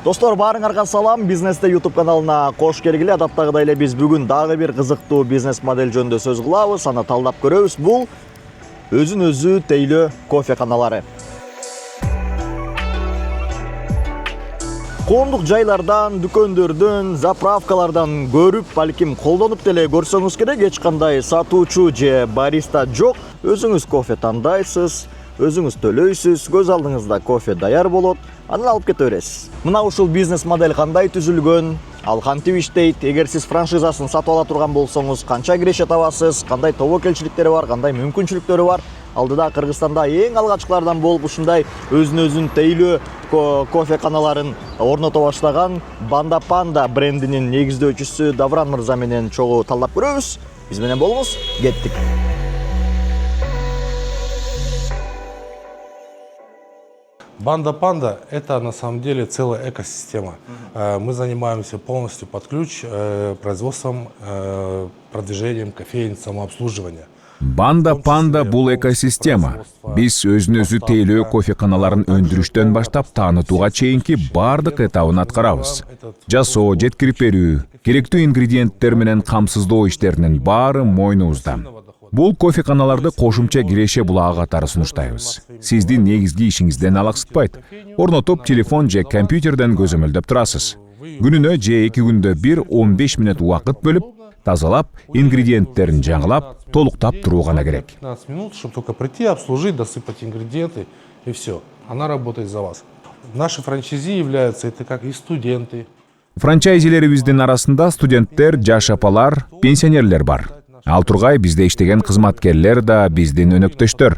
Достор, баарыңарга салам. Бизнесте YouTube каналына кош келгиле. Адаттагыдай эле биз бүгүн дагы бир кызыктуу бизнес модель жөнүндө сөз кылабыз. Аны талдап көрөбүз. Бул өзүн өзү тейлөө кофеканалары. Коомдук жайлардан, дүкөндөрдөн, заправкалардан көрүп, балким колдонуп деле көрсөңүз керек, эч кандай сатуучу же бариста жок. Өзүңүз кофе тандайсыз, өзүңүз төлөйсүз, көз алдыңызда кофе даяр болот, анан алып кете бересиз. Мына ушул бизнес модель кандай түзүлгөн, ал кантип иштейт, эгер сиз франшизасын сатып ала турган болсоңуз, канча киреше табасыз, кандай тобокелчиликтери бар, кандай мүмкүнчүлүктөрү бар. Алдыда Кыргызстанда эң алгачкылардан болуп ушундай өзүн тейлөө кофеканаларын орното баштаган Banda Panda брендинин негиздөөчүсү Давран мырза менен чогуу талдап көрөбүз. Биз менен болуңуз, кеттик. Banda Panda – это на самом деле целая экосистема. Мы занимаемся полностью под ключ производством, продвижением кофеин, самообслуживания. Banda Panda бул экосистема. Биз өзүн-өзү тейлөө кофеканаларын өндүрүштөн баштап таанытууга чейинки бардык этабын аткарабыз. Жасоо, жеткирип берүү, керектүү ингредиенттер менен камсыздоо иштеринин баары мойнубузда. Бул кофеканаларды кошумча киреше булагы катары сунуштайбыз. Сиздин негизги ишиңизден алаксытпайт. Орнотуп телефон же компьютерден көзөмөлдөп турасыз. Күнүнө же 2 күндө бир 15 мүнөт убакыт бөлүп, тазалап, ингредиенттерин жаңылап, толуктап туруу гана керек. 15 минут, чтобы только прийти, обслужить, досыпать ингредиенты, и все. Она работает за вас. Наши франчайзи являются, это как и студенты. Франчайзилерибиздин арасында студенттер, жаш апалар, пенсионерлер бар. Ал тургай бизде иштеген кызматкерлер да биздин өнөктөштөр.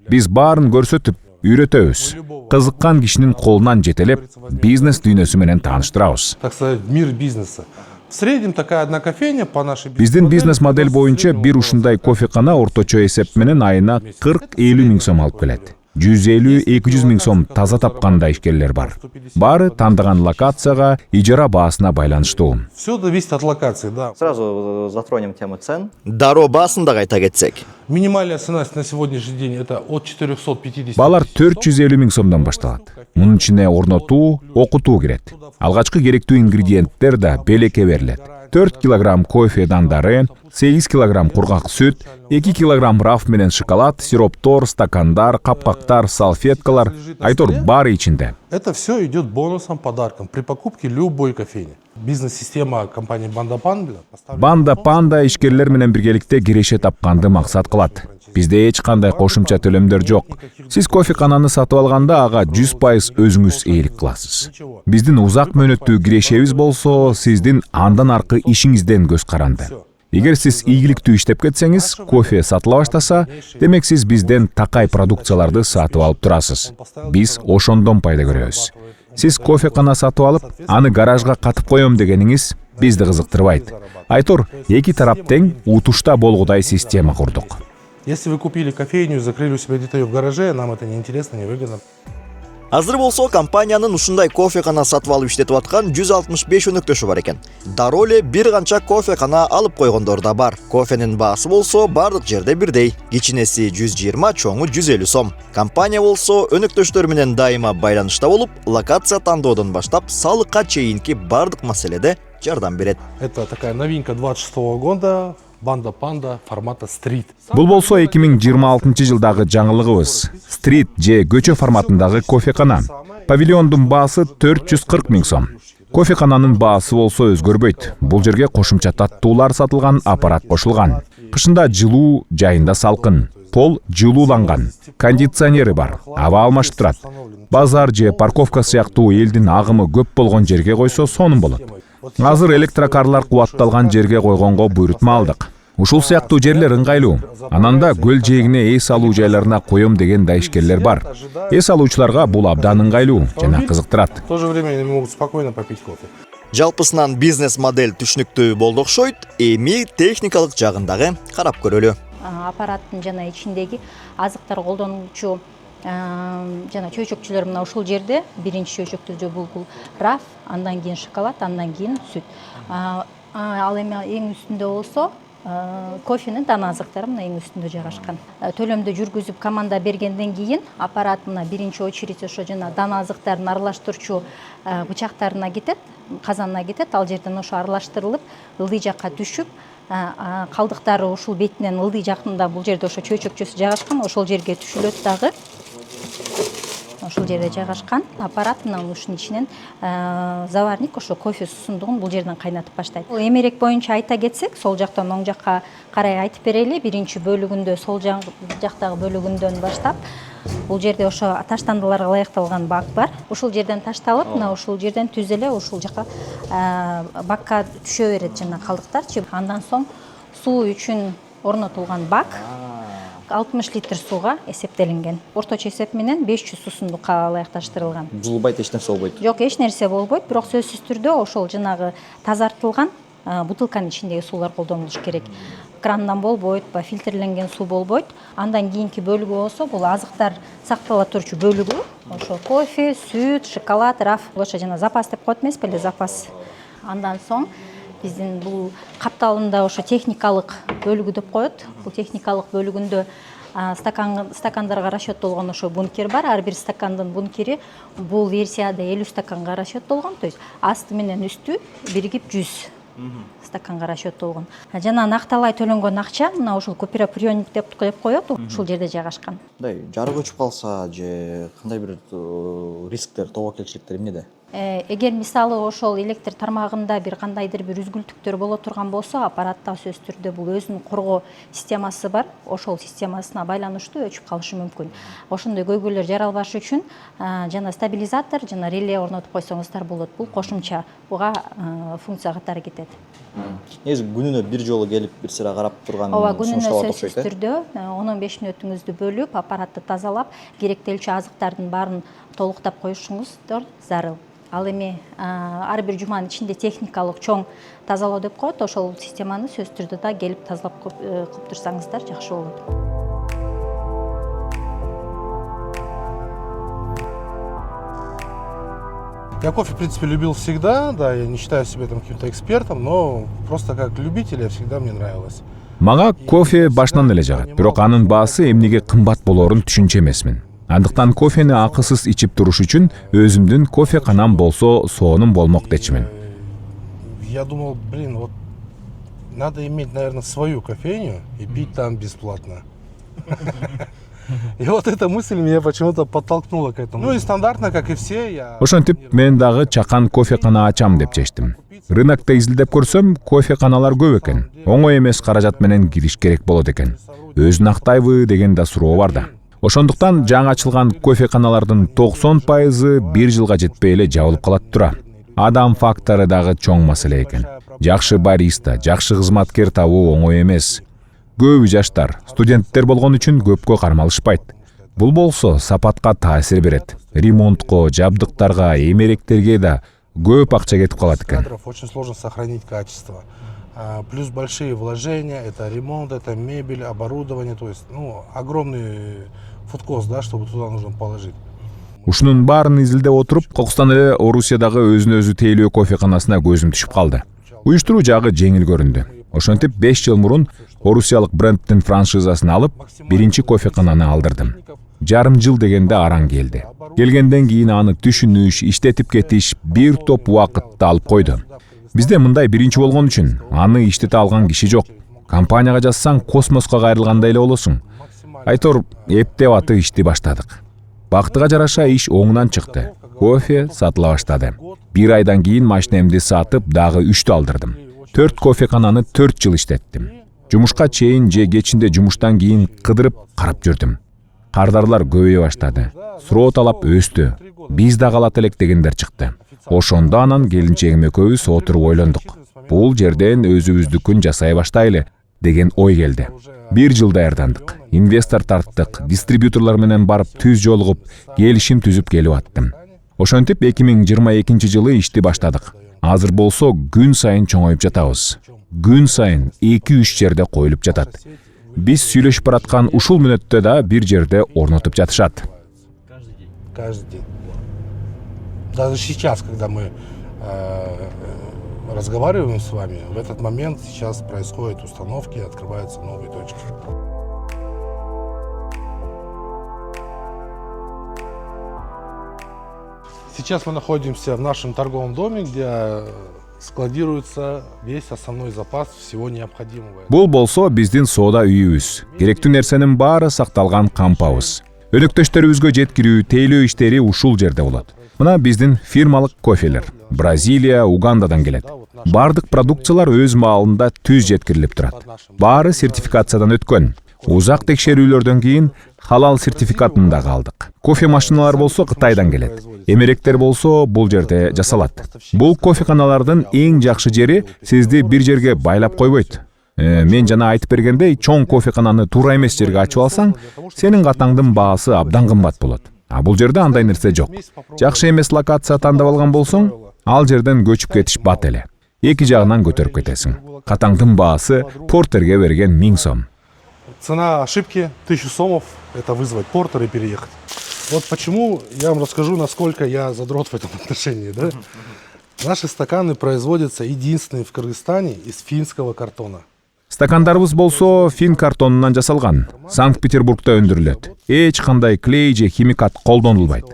Биз баарын көрсөтүп, үйрөтөбүз. Кызыккан кишинин колунан жетелеп, бизнес дүйнөсү менен тааныштырабыз. Так сказать, мир бизнеса. В среднем такая одна кофейня по нашей Биздин бизнес модель боюнча бир ушундай кофекана орточо эсеп менен айына 40-50 миң сом алып келет. 150-200 миң сом таза тапканда ишкерлер бар. Баары тандаган локацияга, ижара баасына байланыштуу. Все зависит от локации, да. Сразу затронем тему цен. Дароо баасын да кайта кетсек. Минимальная цена на сегодняшний день это от 450. Баалар 450 миң сомдон башталат. Мунун ичине орнотуу, окутуу кирет. Алгачкы керектүү ингредиенттер да белекке берилет. 4 килограмм кофе дандары, 8 килограмм кургак сүт, 2 килограмм раф менен шоколад, сироптор, стакандар, капкактар, салфеткалар, айтор баары ичинде. Это все идет бонусом, подарком при покупке любой кофейни. Бизнес-система компании Banda Panda. Banda Panda ишкерлер менен биргеликте киреше тапканды максат кылат. Бизде эч кандай кошумча төлөмдөр жок. Сиз кофекананы сатып алганда ага 100% өзүңүз ээлик кыласыз. Биздин узак мөөнөттүү кирешебиз болсо, сиздин андан аркы ишиңизден көз каранды. Эгер сиз ийгиликтүү иштеп кетсеңиз, кофе сатыла баштаса, демек сиз бизден такай продукцияларды сатып алып турасыз. Биз ошондон пайда көрөбүз. Сиз кофекана сатып алып, аны гаражга катып коем дегениңиз бизди кызыктырбайт. Айтор, эки тарап тең утушта болгудай система курдук. Если вы купили кофейню, закрыли у себя где-то в гараже, нам это неинтересно, невыгодно. Азыр болсо компаниянын ушундай кофекана сатып алып иштетип аткан 165 өнөктөшү бар экен. Дароо эле бир канча кофекана алып койгондор да бар. Кофенин баасы болсо бардык жерде бирдей. Кичинеси 120, чоңу 150 сом. Компания болсо өнөктөштөр менен дайыма байланышта болуп, локация тандоодон баштап салыкка чейинки бардык маселеде жардам берет. Это такая новинка 26 года. Banda Panda формата стрит. Бул болсо 2026-жылдагы жаңылыгыбыз. Стрит же көчө форматындагы кофекана. Павильондун баасы 440 миң сом. Кофекананын баасы болсо өзгөрбөйт. Бул жерге кошумча таттуулар сатылган аппарат кошулган. Кышында жылуу, жайында салкын. Пол жылууланган. Кондиционери бар. Аба алмашып турат. Базар же парковка сыяктуу элдин агымы көп болгон жерге койсо сонун болот. Азыр электрокарлар кубатталган жерге койгонго буйрутма алдык. Ушул сыяктуу жерлер ыңгайлуу. Ананда көл жээгине эс алуу жайларына коем деген да ишкерлер бар. Эс алуучуларга бул абдан ыңгайлуу жана кызыктырат. В то же время они могут спокойно попить кофе. Жалпысынан бизнес модель түшүнүктүү болду окшойт. Эми техникалык жагындагы карап көрөлү. Аппараттын жана ичиндеги азыктар колдонуучу жана чөйчөкчүлөр мына ушул жерде. Биринчи чөйчөктө бул раф, андан кийин шоколад, андан кийин сүт. Ал эми эң үстүндө болсо кофенин дана азыктары мына эң үстүндө жайгашкан. Төлөмдү жүргүзүп команда бергенден кийин аппарат мына биринчи очередь ошо жана дана азыктарын аралаштырчу бычактарына кетет, казанына кетет. Ал жерден ошо аралаштырылып, ылдый жакка түшүп, калдыктары ушул бетинен ылдый жакында бул жерде ошо чөйчөкчөсү жайгашкан, ошол жерге түшүлөт дагы. Ошол жерде жайгашкан. Аппарат мына ушунун ичинен заварник ошо кофе суусундугун бул жерден кайнатып баштайт. Эмерек боюнча айта кетсек, сол жактан оң жакка карай айтып берели. Биринчи бөлүгүндө, сол жактагы бөлүгүндөн баштап, бул жерде ошо таштандыларга ылайыкталган бак бар. Ушул жерден ташталып, мына ушул жерден түз эле ушул жака бакка түшө берет жана калдыктарчы. Андан соң суу үчүн орнотулган бак 60 литр сууга эсептелинген. Орточо эсеп менен 500 суусундукка ылайыкташтырылган. Бузулбайт, эч нерсе болбойт. Жок, эч нерсе болбойт, бирок сөзсүз түрдө ошол жанагы тазартылган бутылканын ичиндеги суулар колдонулуш керек. Крандан болбойт, фильтрленген суу болбойт. Андан кийинки бөлүгү болсо, бул азыктар сактала турчу бөлүгү. Ошо кофе, сүт, шоколад, раф, ошо жана запас деп коет эмес беле, запас. Андан соң биздин бул капталында ошо техникалык бөлүгү деп коет. Бул техникалык бөлүгүндө стакандарга расчеттолгон ошо бункер бар. Ар бир стакандын бункери бул версияда 50 стаканга расчеттолгон. То есть асты менен үстү биригип 100 стаканга расчеттолгон. Жана накталай төлөнгөн акча мына ушул купюроприемник деп коет, ушул жерде жайгашкан. Жарык өчүп калса же кандай бир рисктер, тобокелчиликтер эмнеде? Эгер мисалы ошол электр тармагында бир кандайдыр бир үзгүлтүктөр боло турган болсо, аппаратта сөзсүз түрдө бул өзүнүн коргоо системасы бар. Ошол системасына байланыштуу өчүп калышы мүмкүн. Ошондой көйгөйлөр жаралбаш үчүн жана стабилизатор, жана реле орнотуп койсоңуздар болот. Бул кошумча буга функция катары кетет. Негизи күнүнө бир жолу келип бир сыра карап турган күнүнө сөзсүз түрдө 10-15 мүнөтүңүздү бөлүп, аппаратты тазалап, керектелчү азыктардын баарын толуктап коюшуңуздар зарыл. Ал эми ар бир жуманын ичинде техникалык чоң тазалоо деп коет, ошол системаны сөзсүз түрдө да келип тазалап кылып турсаңыздар жакшы болот. Я кофе, в принципе, любил всегда, да, я не считаю себя там каким-то экспертом, но просто как любитель всегда мне нравилось. Мага кофе башынан эле жагат, бирок анын баасы эмнеге кымбат болоорун түшүнчү эмесмин. Андыктан кофени акысыз ичип туруш үчүн өзүмдүн кофеканам болсо сонун болмок дечимин. Я думал, вот надо иметь, наверное, свою кофейню и пить там бесплатно. И вот эта мысль меня почему-то подтолкнула к этому. Ну и стандартно, как и все, я... Ошентип мен дагы чакан кофекана ачам деп чечтим. Рынокто изилдеп көрсөм, кофеканалар көп экен. Оңой эмес каражат менен кириш керек болот экен. Өзүн актайбы деген да суроо бар да. Ошондуктан жаңы ачылган кофеканалардын 90% бир жылга жетпей эле жабылып калат тура. Адам фактору дагы чоң маселе экен. Жакшы бариста, жакшы кызматкер табуу оңой эмес. Көбү жаштар, студенттер болгон үчүн көпкө кармалышпайт. Бул болсо сапатка таасир берет. Ремонтко, жабдыктарга, эмеректерге да көп акча кетип калат экен. Очень сложно сохранить качество. Плюс большие вложения, это ремонт, это мебель, оборудование, то есть, огромный фудкост, да, чтобы туда нужно положить. Ушунун баарын изилдеп отуруп, кокустан эле Орусиядагы өзүнө өзү тейлөө кофеканасына көзүм түшүп калды. Уюштуруу жагы жеңил көрүндү. Ошентип 5 жыл мурун орусиялык брендтин франшизасын алып, биринчи кофекананы алдырдым. Жарым жыл дегенде араң келди. Келгенден кийин аны түшүнүш, иштетип кетиш бир топ убакытты алып койду. Бизде мындай биринчи болгон үчүн аны иштете алган киши жок. Компанияга жазсаң космоско кайрылгандай эле болосуң. Айтор эптеп атып ишти баштадык. Бактыга жараша иш оңунан чыкты. Кофе сатыла баштады. Бир айдан кийин машинемди сатып дагы 3тү алдырдым. 4 кофекананы 4 жыл иштеттим. Жумушка чейин же кечинде жумуштан кийин кыдырып карап жүрдүм. Кардарлар көбөйө баштады. Суроо талап өстү. Биз да калат элек дегендер чыкты. Ошондо анан келинчегим экөөбүз отуруп ойлондук. Бул жерден өзүбүздүкүн жасай баштайлы деген ой келди. 1 жыл даярдандык. Инвестор тарттык, дистрибьюторлор менен барып түз жолугуп, келишим түзүп келип аттым. Ошентип 2022 жылы ишти баштадык. Азыр болсо күн сайын чоңоюп жатабыз. Күн сайын 2-3 жерде коюлуп жатат. Биз сүйлөшүп бараткан ушул мүнөттө да бир жерде орнотуп жатышат. Каждый день. Даже сейчас, когда мы разговариваем с вами, в этот момент сейчас происходят установки, открываются новые точки. Сейчас мы находимся в нашем торговом доме, где складируется весь основной запас всего необходимого. Бул болсо биздин соода үйүбүз. Керектүү нерсенин баары сакталган кампабыз. Өнөктөштөрүбүзгө жеткирүү, тейлөө иштери ушул жерде болот. Мына биздин фирмалык кофелер. Бразилия, Угандадан келет. Бардык продукциялар өз маалында түз жеткирилип турат. Баары сертификациядан өткөн. Узак текшерүүлөрдөн кийин халал сертификатын да алдык. Кофе машиналар болсо Кытайдан келет. Эмеректер болсо бул жерде жасалат. Бул кофеканалардын эң жакшы жери сизди бир жерге байлап койбойт. Мен жана айтып бергендей, чоң кофекананы туура эмес жерге ачып алсаң, сенин катаңдын баасы абдан кымбат болот. А бул жерде андай нерсе жок. Жакшы эмес локация тандап алган болсоң, ал жерден көчүп кетиш бат эле. Эки жагынан көтөрүп кетесиң. Катаңдын баасы портерге берген 1000 сом. Цена ошибки 1000 сомов – это вызвать портер и переехать. Вот почему я вам расскажу, насколько я задрот в этом отношении. Да? Наши стаканы производятся единственные в Кыргызстане из финского картона. Стакандарыбыз болсо фин картонунан жасалган. Санкт-Петербургда өндүрүлөт. Эч кандай клей же химикат колдонулбайт.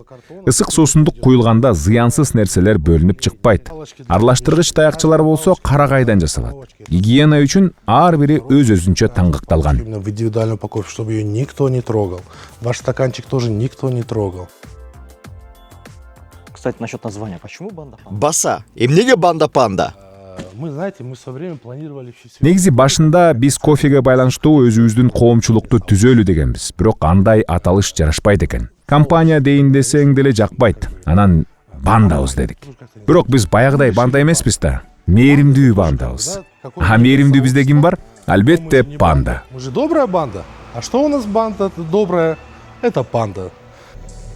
Ысык суусундук куюлганда зыянсыз нерселер бөлүнүп чыкпайт. Аралаштыргыч таякчалар болсо карагайдан жасалат. Гигиена үчүн ар бири өз-өзүнчө таңгыкталган. Именно в индивидуальной упаковке, чтобы ее никто не трогал. Ваш стаканчик тоже никто не трогал. Кстати, насчет названия. Почему банда панда? Баса. Эмнеге банда панда? Мы, знаете, мы в свое время планировали все. Негизи башында биз кофеге байланыштуу өзүбүздүн коомчулукту түзөлү дегенбиз. Бирок андай аталыш жарашпайт экен. Компания дейин десең деле жакпайт. Анан бандабыз дедик. Бирок биз баягыдай банда эмеспиз да. Мээримдүү бандабыз. А мээримдүү бизде ким бар? Албетте панда. Мы же добрая банда. А что у нас банда добрая? Это панда.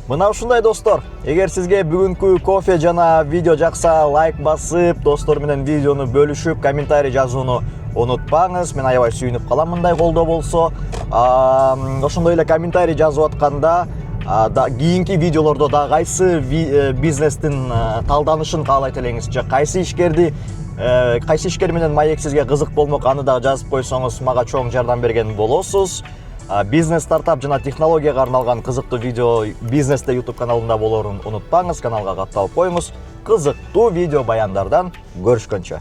Мына ушундай достор, эгер сизге бүгүнкү кофе жана видео жакса, лайк басып, достор менен видеону бөлүшүп, комментарий жазууну унутпаңыз. Мен аябай сүйүнүп калам мындай колдоо болсо. Ошондой эле комментарий жазып атканда, кийинки видеолордо да кайсы бизнестин талданышын каалайт элеңиз, же кайсы ишкер менен маек сизге кызык болмок, аны да жазып койсоңуз мага чоң жардам берген болосуз. Бизнес, стартап жана технологияга арналган кызыктуу видео бизнесте YouTube каналында болорун унутпаңыз. Каналга катталып коюңуз. Кызыктуу видео баяндардан көрүшкөнчө.